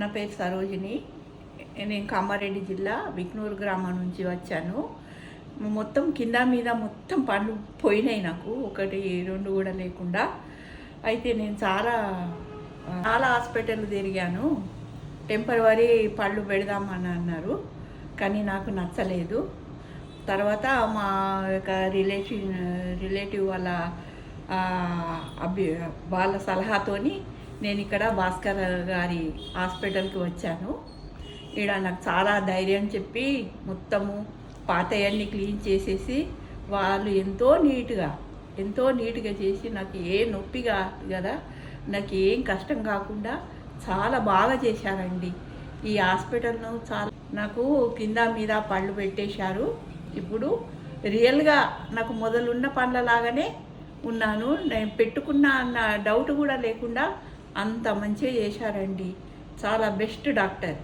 నా పేరు సరోజిని. నేను కామారెడ్డి జిల్లా బిక్నూరు గ్రామం నుంచి వచ్చాను. మొత్తం కింద మీద మొత్తం పళ్ళు పోయినాయి, నాకు ఒకటి రెండు కూడా లేకుండా. అయితే నేను చాలా హాస్పిటల్ తిరిగాను. టెంపరవరీ పళ్ళు పెడదామని అన్నారు, కానీ నాకు నచ్చలేదు. తర్వాత మా యొక్క రిలేటివ్ వాళ్ళ సలహాతోని నేను ఇక్కడ భాస్కర్ గారి హాస్పిటల్కి వచ్చాను. ఇక్కడ నాకు చాలా ధైర్యం చెప్పి మొత్తము పాతయన్నీ క్లీన్ చేసేసి వాళ్ళు ఎంతో నీట్గా చేసి నాకు ఏ నొప్పి కాదు కదా, నాకు ఏం కష్టం కాకుండా చాలా బాగా చేశారండి. ఈ హాస్పిటల్ను చాలా నాకు కింద మీద పళ్ళు పెట్టేశారు. ఇప్పుడు రియల్గా నాకు మొదలున్న పళ్ళలాగానే ఉన్నాను. నేను పెట్టుకున్నా అన్న డౌట్ కూడా లేకుండా అంత మంచిగా చేశారండి. చాలా బెస్ట్ డాక్టర్.